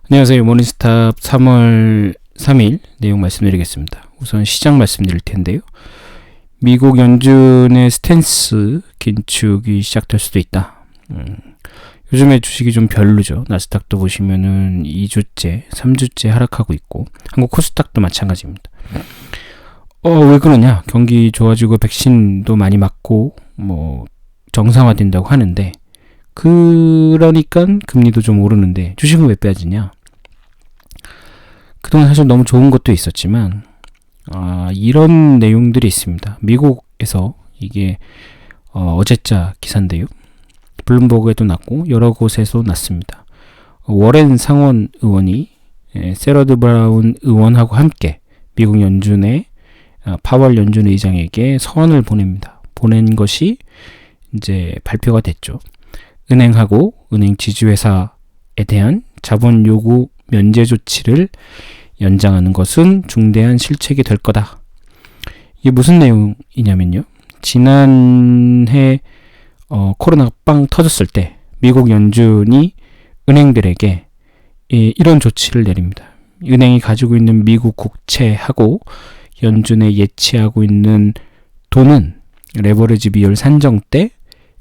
안녕하세요. 모닝스탑 3월 3일 내용 말씀드리겠습니다. 우선 시장 말씀드릴 텐데요. 미국 연준의 스탠스 긴축이 시작될 수도 있다. 요즘에 주식이 좀 별로죠. 나스닥도 보시면은 2주째, 3주째 하락하고 있고, 한국 코스닥도 마찬가지입니다. 왜 그러냐? 경기 좋아지고 백신도 많이 맞고 정상화된다고 하는데, 그러니까 금리도 좀 오르는데 주식은 왜 빠지냐? 그동안 사실 너무 좋은 것도 있었지만 이런 내용들이 있습니다. 미국에서 이게 어제자 기사인데요. 블룸버그에도 났고 여러 곳에서 났습니다. 워렌 상원 의원이 세러드 브라운 의원하고 함께 미국 연준의 파월 연준 의장에게 서한을 보냅니다. 보낸 것이 이제 발표가 됐죠. 은행하고 은행 지주회사에 대한 자본 요구 면제 조치를 연장하는 것은 중대한 실책이 될 거다. 이게 무슨 내용이냐면요. 지난해 코로나가 빵 터졌을 때 미국 연준이 은행들에게 이런 조치를 내립니다. 은행이 가지고 있는 미국 국채하고 연준에 예치하고 있는 돈은 레버리지 비율 산정 때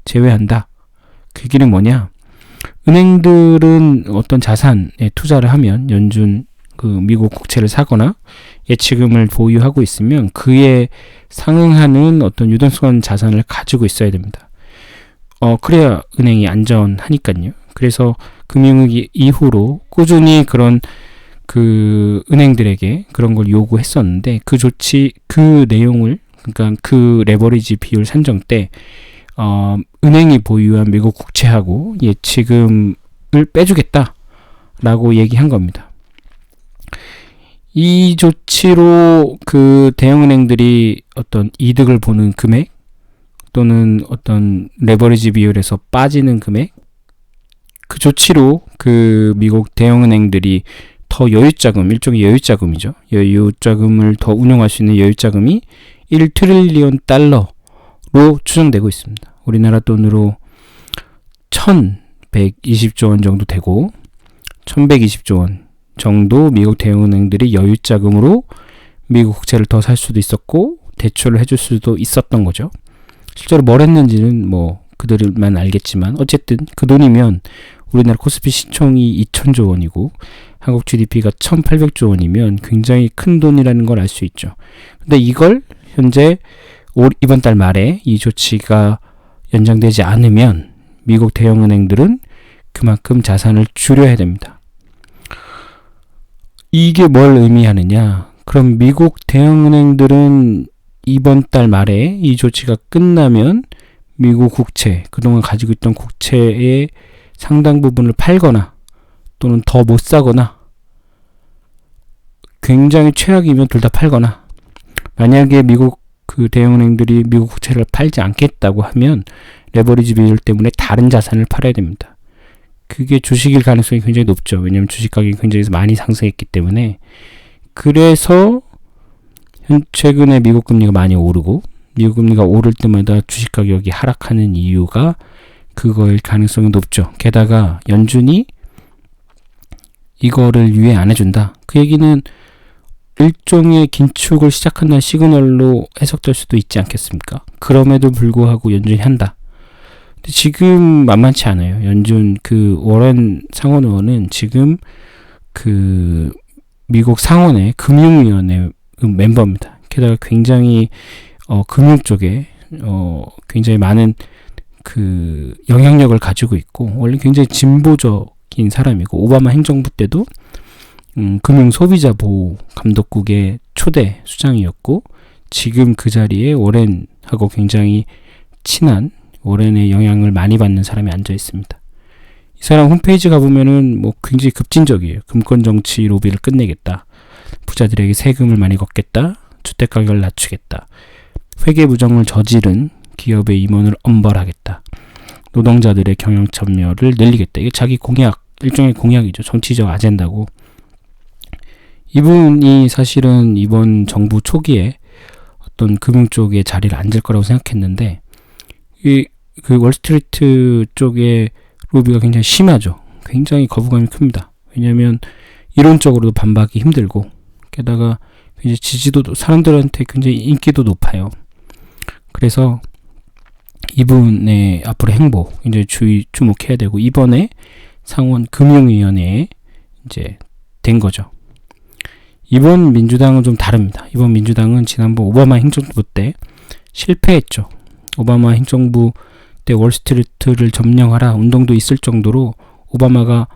제외한다. 그 얘기는 뭐냐? 은행들은 어떤 자산에 투자를 하면 연준 미국 국채를 사거나 예치금을 보유하고 있으면 그에 상응하는 어떤 유동성 자산을 가지고 있어야 됩니다. 그래야 은행이 안전하니까요. 그래서 금융위기 이후로 꾸준히 그런 은행들에게 그런 걸 요구했었는데 그 내용을 그러니까 그 레버리지 비율 산정 때 은행이 보유한 미국 국채하고 예치금을 빼주겠다라고 얘기한 겁니다. 이 조치로 그 대형은행들이 어떤 이득을 보는 금액 또는 어떤 레버리지 비율에서 빠지는 금액, 그 조치로 그 미국 대형은행들이 더 여유자금, 일종의 여유자금이죠. 여유자금을 더 운용할 수 있는 여유자금이 1트릴리언 달러로 추정되고 있습니다. 우리나라 돈으로 1120조 원 정도 되고 1120조 원 정도 미국 대형은행들이 여유자금으로 미국 국채를 더 살 수도 있었고 대출을 해줄 수도 있었던 거죠. 실제로 뭘 했는지는 그들만 알겠지만 어쨌든 그 돈이면 우리나라 코스피 시총이 2000조 원이고 한국 GDP가 1800조 원이면 굉장히 큰 돈이라는 걸 알 수 있죠. 근데 이걸 현재 이번 달 말에 이 조치가 연장되지 않으면 미국 대형은행들은 그만큼 자산을 줄여야 됩니다. 이게 뭘 의미하느냐? 그럼 미국 대형은행들은 이번 달 말에 이 조치가 끝나면 미국 국채, 그동안 가지고 있던 국채의 상당 부분을 팔거나 또는 더 못 사거나 굉장히 최악이면 둘 다 팔거나 만약에 미국 대형은행들이 미국 국채를 팔지 않겠다고 하면 레버리지 비율 때문에 다른 자산을 팔아야 됩니다. 그게 주식일 가능성이 굉장히 높죠. 왜냐하면 주식 가격이 굉장히 많이 상승했기 때문에. 그래서 최근에 미국 금리가 많이 오르고 미국 금리가 오를 때마다 주식 가격이 하락하는 이유가 그거일 가능성이 높죠. 게다가 연준이 이거를 유예 안 해준다. 그 얘기는 일종의 긴축을 시작한다는 시그널로 해석될 수도 있지 않겠습니까? 그럼에도 불구하고 연준이 한다. 근데 지금 만만치 않아요. 연준 워렌 상원 의원은 지금 미국 상원의 금융위원회 멤버입니다. 게다가 굉장히 금융 쪽에 굉장히 많은 영향력을 가지고 있고 원래 굉장히 진보적인 사람이고 오바마 행정부 때도 금융 소비자 보호 감독국의 초대 수장이었고 지금 그 자리에 워렌하고 굉장히 친한 워렌의 영향을 많이 받는 사람이 앉아 있습니다. 이 사람 홈페이지 가보면은 굉장히 급진적이에요. 금권 정치 로비를 끝내겠다. 부자들에게 세금을 많이 걷겠다. 주택 가격을 낮추겠다. 회계 부정을 저지른 기업의 임원을 엄벌하겠다. 노동자들의 경영 참여를 늘리겠다. 이게 자기 공약, 일종의 공약이죠. 정치적 아젠다고. 이분이 사실은 이번 정부 초기에 어떤 금융 쪽에 자리를 앉을 거라고 생각했는데 그 월스트리트 쪽에 로비가 굉장히 심하죠. 굉장히 거부감이 큽니다. 왜냐하면 이론적으로도 반박이 힘들고 게다가 이제 지지도 사람들한테 굉장히 인기도 높아요. 그래서 이분의 앞으로 행보 이제 주목해야 되고 이번에 상원 금융위원회에 이제 된 거죠. 이번 민주당은 좀 다릅니다. 이번 민주당은 지난번 오바마 행정부 때 실패했죠. 오바마 행정부 때 월스트리트를 점령하라 운동도 있을 정도로 오바마가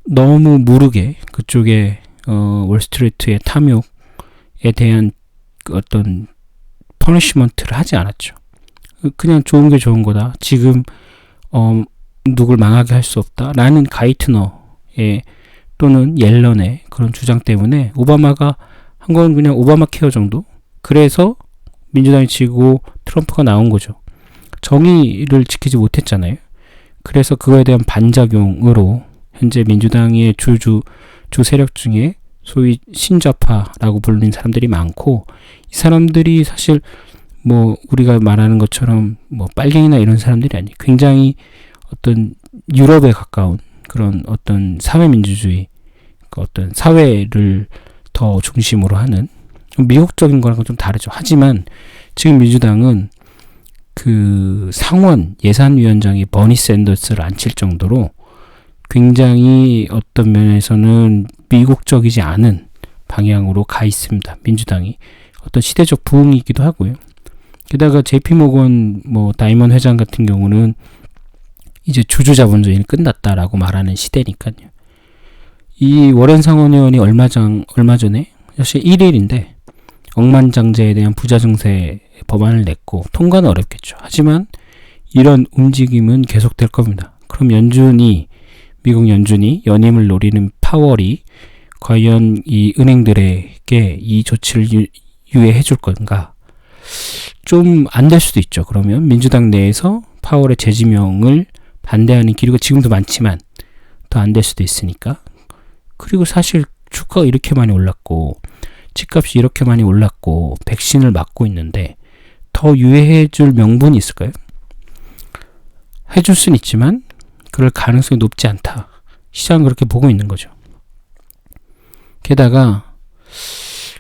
너무 무르게 그쪽에 월스트리트의 탐욕에 대한 그 어떤 퍼니시먼트를 하지 않았죠. 그냥 좋은 게 좋은 거다. 지금 누굴 망하게 할 수 없다. 라는 가이트너의 또는 옐런의 그런 주장 때문에 오바마가 한 건 그냥 오바마 케어 정도. 그래서 민주당이 지고 트럼프가 나온 거죠. 정의를 지키지 못했잖아요. 그래서 그거에 대한 반작용으로 현재 민주당의 주 세력 중에 소위 신좌파라고 불리는 사람들이 많고 이 사람들이 사실 뭐 우리가 말하는 것처럼 뭐 빨갱이나 이런 사람들이 아니에요. 굉장히 어떤 유럽에 가까운 그런 어떤 사회민주주의 어떤 사회를 더 중심으로 하는 미국적인 거랑은 좀 다르죠. 하지만 지금 민주당은 그 상원 예산위원장이 버니 샌더스를 앉힐 정도로 굉장히 어떤 면에서는 미국적이지 않은 방향으로 가 있습니다. 민주당이 어떤 시대적 부흥이기도 하고요. 게다가 JP모건 뭐 다이먼 회장 같은 경우는 이제 주주자본주의는 끝났다라고 말하는 시대니까요. 이 워렌 상원 의원이 얼마 전에 사실 1일인데 억만장자에 대한 부자증세 법안을 냈고 통과는 어렵겠죠. 하지만 이런 움직임은 계속될 겁니다. 그럼 미국 연준이 연임을 노리는 파월이 과연 이 은행들에게 이 조치를 유예해 줄 건가? 좀 안 될 수도 있죠. 그러면 민주당 내에서 파월의 재지명을 반대하는 기류가 지금도 많지만 더 안 될 수도 있으니까. 그리고 사실 주가가 이렇게 많이 올랐고 집값이 이렇게 많이 올랐고 백신을 맞고 있는데 더 유예해 줄 명분이 있을까요? 해줄 수는 있지만 그럴 가능성이 높지 않다. 시장은 그렇게 보고 있는 거죠. 게다가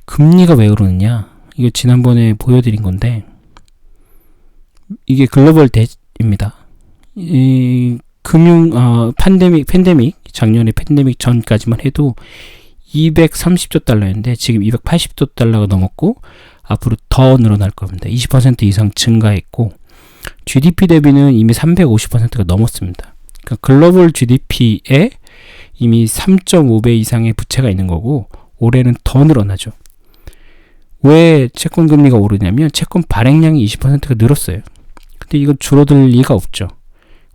금리가 왜 오르느냐? 이거 지난번에 보여드린 건데 이게 글로벌 뎃입니다. 이 팬데믹 작년에 팬데믹 전까지만 해도 230조 달러였는데 지금 280조 달러가 넘었고 앞으로 더 늘어날 겁니다. 20% 이상 증가했고 GDP 대비는 이미 350%가 넘었습니다. 그러니까 글로벌 GDP에 이미 3.5배 이상의 부채가 있는 거고 올해는 더 늘어나죠. 왜 채권 금리가 오르냐면 채권 발행량이 20%가 늘었어요. 근데 이건 줄어들 리가 없죠.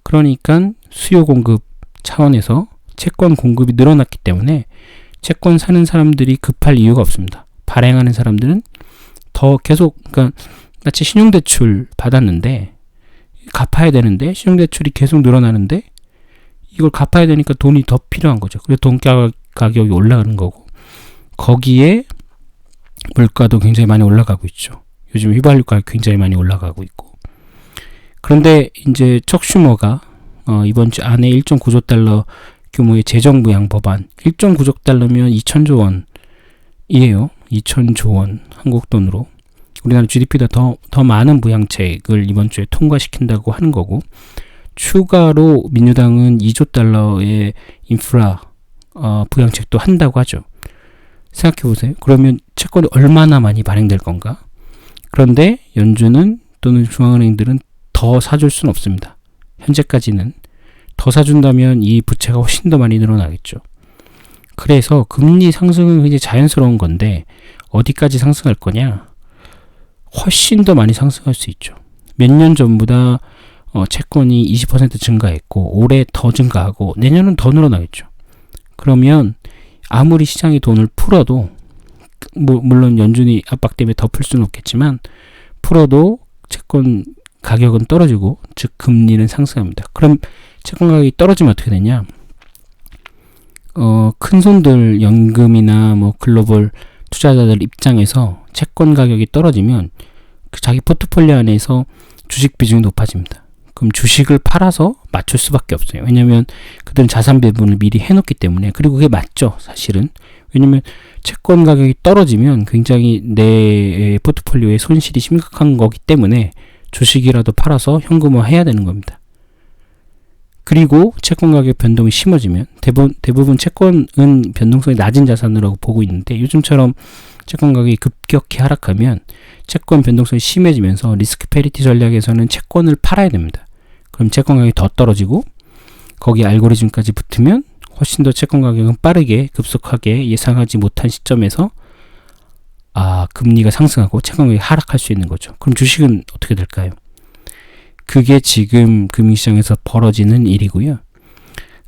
그러니까 수요 공급 차원에서 채권 공급이 늘어났기 때문에 채권 사는 사람들이 급할 이유가 없습니다. 발행하는 사람들은 더 계속 그러니까 마치 신용대출 받았는데 갚아야 되는데 신용대출이 계속 늘어나는데 이걸 갚아야 되니까 돈이 더 필요한 거죠. 그래서 돈 가격이 올라가는 거고 거기에 물가도 굉장히 많이 올라가고 있죠. 요즘 휘발유가 굉장히 많이 올라가고 있고 그런데 이제 척 슈머가 이번 주 안에 1.9조 달러 규모의 재정부양 법안 1.9조 달러면 2천조 원이에요. 2천조 원 한국 돈으로 우리나라 GDP보다 더 많은 부양책을 이번 주에 통과시킨다고 하는 거고 추가로 민주당은 2조 달러의 인프라 부양책도 한다고 하죠. 생각해보세요. 그러면 채권이 얼마나 많이 발행될 건가? 그런데 연준은 또는 중앙은행들은 더 사줄 수는 없습니다. 현재까지는. 더 사준다면 이 부채가 훨씬 더 많이 늘어나겠죠. 그래서 금리 상승은 굉장히 자연스러운 건데 어디까지 상승할 거냐? 훨씬 더 많이 상승할 수 있죠. 몇 년 전보다 채권이 20% 증가했고 올해 더 증가하고 내년은 더 늘어나겠죠. 그러면 아무리 시장이 돈을 풀어도 물론 연준이 압박 때문에 더 풀 수는 없겠지만 풀어도 채권 가격은 떨어지고 즉 금리는 상승합니다. 그럼 채권 가격이 떨어지면 어떻게 되냐? 큰 손들 연금이나 뭐 글로벌 투자자들 입장에서 채권 가격이 떨어지면 그 자기 포트폴리오 안에서 주식 비중이 높아집니다. 그럼 주식을 팔아서 맞출 수밖에 없어요. 왜냐하면 그들은 자산 배분을 미리 해놓기 때문에. 그리고 그게 맞죠, 사실은. 왜냐하면 채권 가격이 떨어지면 굉장히 내 포트폴리오에 손실이 심각한 거기 때문에 주식이라도 팔아서 현금화 해야 되는 겁니다. 그리고 채권 가격 변동이 심해지면 대부분 채권은 변동성이 낮은 자산이라고 보고 있는데, 요즘처럼 채권 가격이 급격히 하락하면 채권 변동성이 심해지면서 리스크 패리티 전략에서는 채권을 팔아야 됩니다. 그럼 채권 가격이 더 떨어지고 거기 알고리즘까지 붙으면 훨씬 더 채권 가격은 빠르게 급속하게 예상하지 못한 시점에서 금리가 상승하고 채권 가격이 하락할 수 있는 거죠. 그럼 주식은 어떻게 될까요? 그게 지금 금융시장에서 벌어지는 일이고요.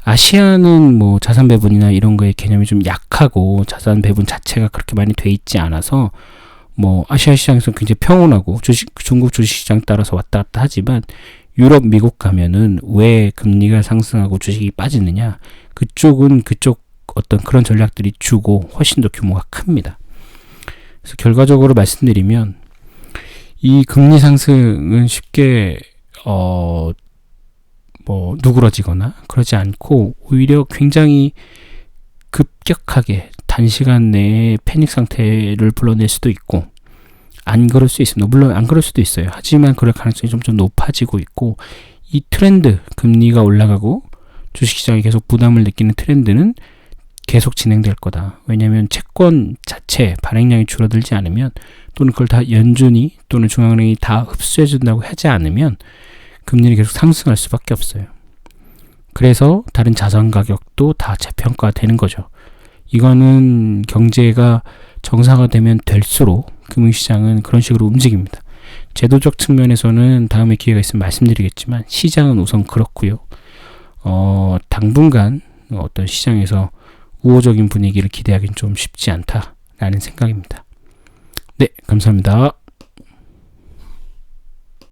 아시아는 뭐 자산 배분이나 이런 거의 개념이 좀 약하고 자산 배분 자체가 그렇게 많이 돼 있지 않아서 뭐 아시아 시장에서 굉장히 평온하고 중국 주식시장 따라서 왔다 갔다 하지만, 유럽, 미국 가면은 왜 금리가 상승하고 주식이 빠지느냐? 그쪽은 그쪽 어떤 그런 전략들이 주고 훨씬 더 규모가 큽니다. 그래서 결과적으로 말씀드리면 이 금리 상승은 쉽게 누그러지거나 그러지 않고 오히려 굉장히 급격하게 단시간 내에 패닉 상태를 불러낼 수도 있고, 안 그럴 수 있습니다. 물론 안 그럴 수도 있어요. 하지만 그럴 가능성이 점점 높아지고 있고, 이 트렌드, 금리가 올라가고 주식시장이 계속 부담을 느끼는 트렌드는 계속 진행될 거다. 왜냐하면 채권 자체 발행량이 줄어들지 않으면, 또는 그걸 다 연준이 또는 중앙은행이 다 흡수해준다고 하지 않으면 금리는 계속 상승할 수밖에 없어요. 그래서 다른 자산 가격도 다 재평가되는 거죠. 이거는 경제가 정상화되면 될수록 금융시장은 그런 식으로 움직입니다. 제도적 측면에서는 다음에 기회가 있으면 말씀드리겠지만, 시장은 우선 그렇고요. 당분간 어떤 시장에서 우호적인 분위기를 기대하기는 좀 쉽지 않다라는 생각입니다. 네, 감사합니다.